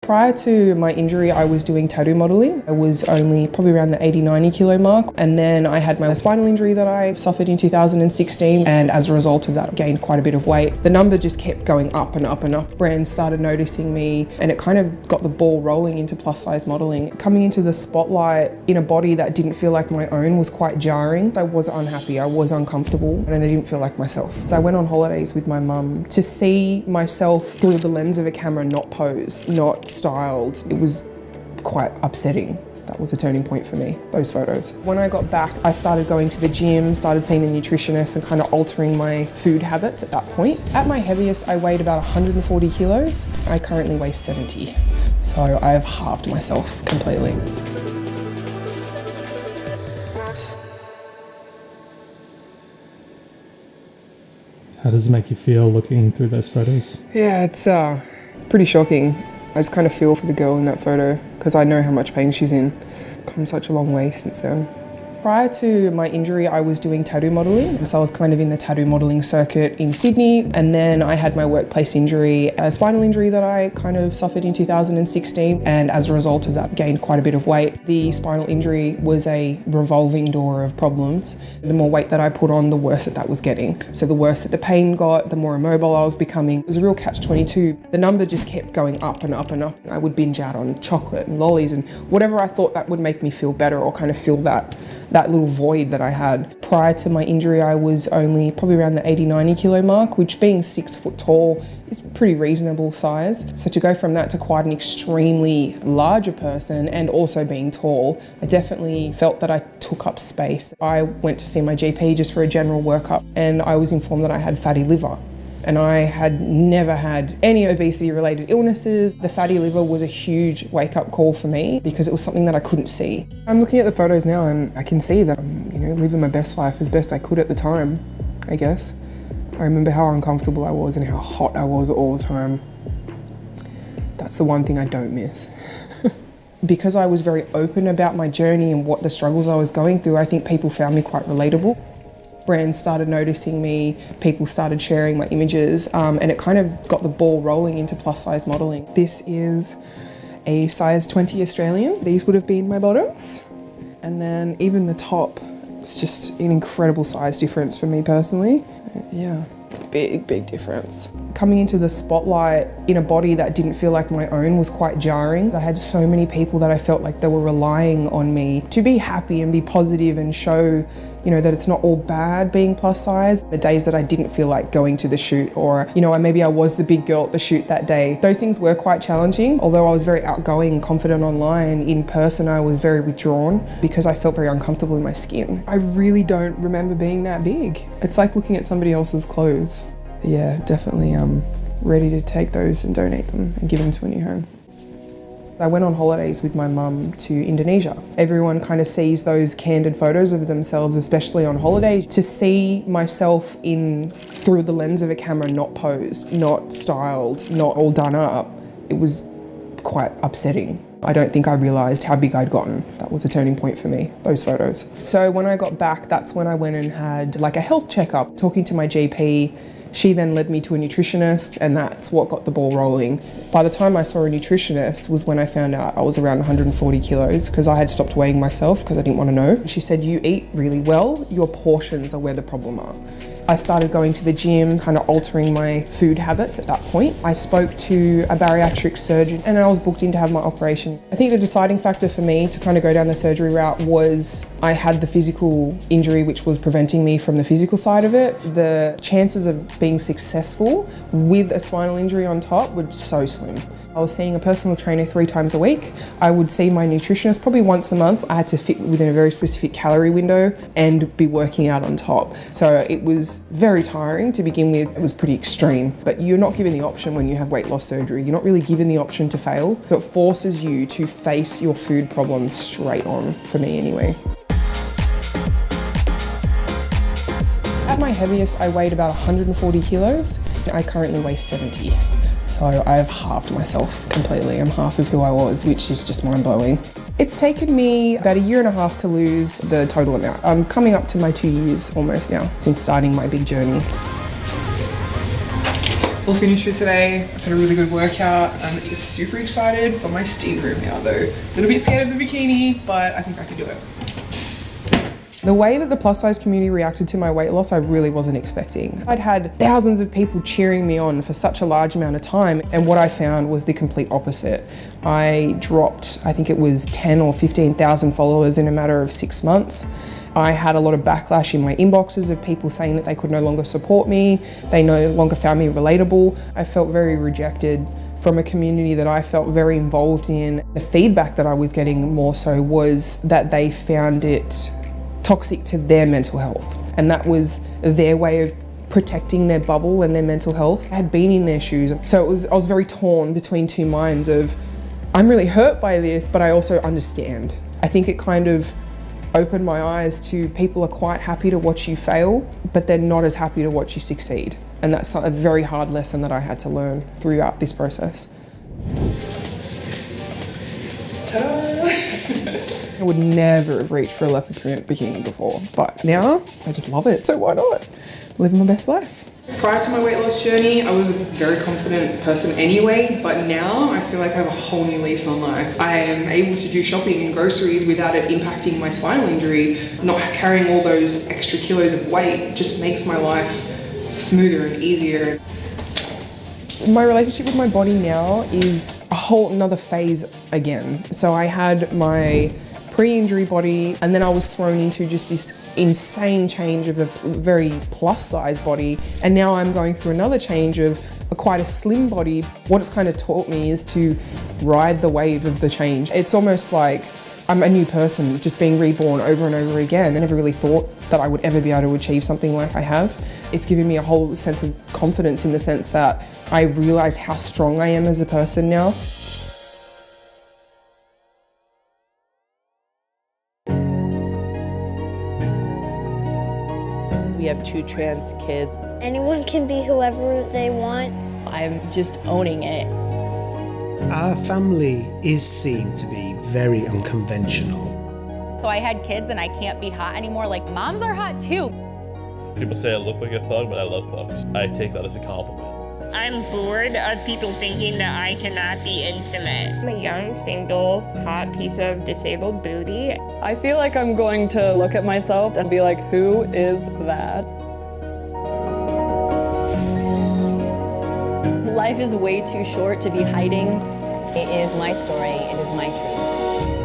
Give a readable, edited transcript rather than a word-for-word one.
Prior to my injury, I was doing tattoo modelling. I was only probably around the 80-90 kilo mark. And then I had my spinal injury that I suffered in 2016. And as a result of that, I gained quite a bit of weight. The number just kept going up and up and up. Brands started noticing me and it kind of got the ball rolling into plus size modelling. Coming into the spotlight in a body that didn't feel like my own was quite jarring. I was unhappy, I was uncomfortable, and I didn't feel like myself. So I went on holidays with my mum to see myself through the lens of a camera, not posed, not styled. It was quite upsetting. That was a turning point for me, those photos. When I got back, I started going to the gym, started seeing the nutritionist and kind of altering my food habits at that point. At my heaviest, I weighed about 140 kilos. I currently weigh 70. So I've halved myself completely. How does it make you feel looking through those photos? Yeah, it's pretty shocking. I just kind of feel for the girl in that photo because I know how much pain she's in. Come such a long way since then. Prior to my injury, I was doing tattoo modelling. So I was kind of in the tattoo modelling circuit in Sydney. And then I had my workplace injury, a spinal injury that I kind of suffered in 2016. And as a result of that, gained quite a bit of weight. The spinal injury was a revolving door of problems. The more weight that I put on, the worse that was getting. So the worse that the pain got, the more immobile I was becoming. It was a real catch-22. The number just kept going up and up and up. I would binge out on chocolate and lollies and whatever I thought that would make me feel better or kind of fill that little void that I had. Prior to my injury, I was only probably around the 80-90 kilo mark, which being 6 foot tall is pretty reasonable size. So to go from that to quite an extremely larger person and also being tall, I definitely felt that I took up space. I went to see my GP just for a general workup and I was informed that I had fatty liver. And I had never had any obesity-related illnesses. The fatty liver was a huge wake-up call for me because it was something that I couldn't see. I'm looking at the photos now and I can see that I'm, living my best life as best I could at the time, I guess. I remember how uncomfortable I was and how hot I was all the time. That's the one thing I don't miss. Because I was very open about my journey and what the struggles I was going through, I think people found me quite relatable. Brands started noticing me, people started sharing my images, and it kind of got the ball rolling into plus size modelling. This is a size 20 Australian. These would have been my bottoms. And then even the top, it's just an incredible size difference for me personally. Yeah, big difference. Coming into the spotlight in a body that didn't feel like my own was quite jarring. I had so many people that I felt like they were relying on me to be happy and be positive and show that it's not all bad being plus size. The days that I didn't feel like going to the shoot or, maybe I was the big girl at the shoot that day. Those things were quite challenging. Although I was very outgoing and confident online, in person I was very withdrawn because I felt very uncomfortable in my skin. I really don't remember being that big. It's like looking at somebody else's clothes. Yeah, definitely ready to take those and donate them and give them to a new home. I went on holidays with my mum to Indonesia. Everyone kind of sees those candid photos of themselves, especially on holiday. To see myself through the lens of a camera, not posed, not styled, not all done up, it was quite upsetting. I don't think I realised how big I'd gotten. That was a turning point for me, those photos. So when I got back, that's when I went and had like a health checkup, talking to my GP. She then led me to a nutritionist and that's what got the ball rolling. By the time I saw a nutritionist was when I found out I was around 140 kilos because I had stopped weighing myself because I didn't want to know. She said, you eat really well, your portions are where the problem are. I started going to the gym, kind of altering my food habits at that point. I spoke to a bariatric surgeon and I was booked in to have my operation. I think the deciding factor for me to kind of go down the surgery route was I had the physical injury which was preventing me from the physical side of it. The chances of being successful with a spinal injury on top were so slim. I was seeing a personal trainer 3 times a week. I would see my nutritionist probably once a month. I had to fit within a very specific calorie window and be working out on top. So it was very tiring to begin with. It was pretty extreme, but you're not given the option when you have weight loss surgery. You're not really given the option to fail. So it forces you to face your food problems straight on, for me anyway. At my heaviest, I weighed about 140 kilos. I currently weigh 70. So I've halved myself completely. I'm half of who I was, which is just mind-blowing. It's taken me about 1.5 years to lose the total amount. I'm coming up to my 2 years almost now since starting my big journey. All finished for today. I've had a really good workout. I'm just super excited for my steam room now though. A little bit scared of the bikini, but I think I can do it. The way that the plus size community reacted to my weight loss, I really wasn't expecting. I'd had thousands of people cheering me on for such a large amount of time, and what I found was the complete opposite. I dropped, I think it was 10 or 15,000 followers in a matter of 6 months. I had a lot of backlash in my inboxes of people saying that they could no longer support me, they no longer found me relatable. I felt very rejected from a community that I felt very involved in. The feedback that I was getting more so was that they found it toxic to their mental health, and that was their way of protecting their bubble and their mental health. I had been in their shoes, so I was very torn between two minds of, I'm really hurt by this, but I also understand. I think it kind of opened my eyes to people are quite happy to watch you fail, but they're not as happy to watch you succeed. And that's a very hard lesson that I had to learn throughout this process. Ta-da! I would never have reached for a leopard print bikini before, but now I just love it, so why not? Living my best life. Prior to my weight loss journey, I was a very confident person anyway, but now I feel like I have a whole new lease on life. I am able to do shopping and groceries without it impacting my spinal injury. Not carrying all those extra kilos of weight just makes my life smoother and easier. My relationship with my body now is a whole another phase again. So I had my pre-injury body, and then I was thrown into just this insane change of a very plus size body, and now I'm going through another change of quite a slim body. What it's kind of taught me is to ride the wave of the change. It's almost like I'm a new person, just being reborn over and over again. I never really thought that I would ever be able to achieve something like I have. It's given me a whole sense of confidence in the sense that I realise how strong I am as a person now. We have 2 trans kids. Anyone can be whoever they want. I'm just owning it. Our family is seen to be very unconventional. So I had kids and I can't be hot anymore. Like, moms are hot too. People say I look like a thug, but I love thugs. I take that as a compliment. I'm bored of people thinking that I cannot be intimate. I'm a young, single, hot piece of disabled booty. I feel like I'm going to look at myself and be like, who is that? Life is way too short to be hiding. It is my story, it is my truth.